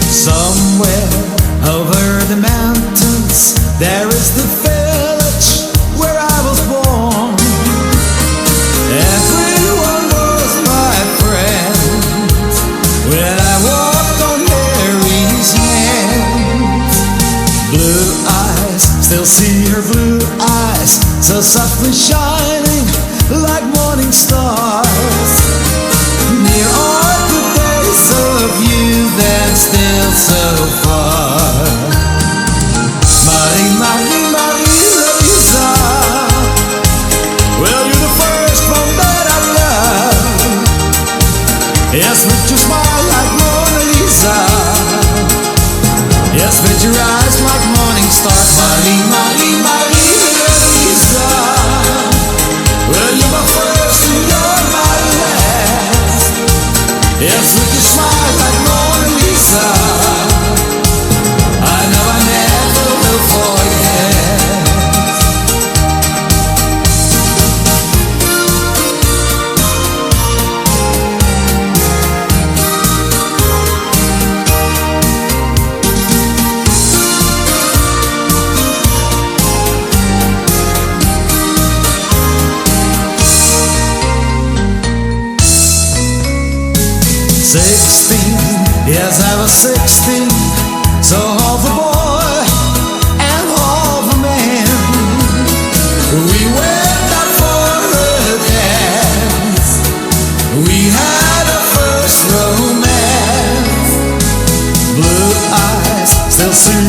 Somewhere over the mountains, there is the village where I was born. Everyone was my friend when I walked on Mary's hand. Blue eyes, still see her blue eyes, so softly shining like morning stars. Near are the days of you, then still so far. Marie, Marie, Marie Lisa, well, you're the first one that I love. Yes, with your smile like Mona Lisa. Yes, with your eyes like morning stars. Marie, Marie, Marie Lisa, well, you're my first and you're my last. Yes, with your smile like Mona Lisa, I know I never will forget. 16, yes, I was 16, so half a boy and half a man. We went out for a dance, we had our first romance. Blue eyes, still see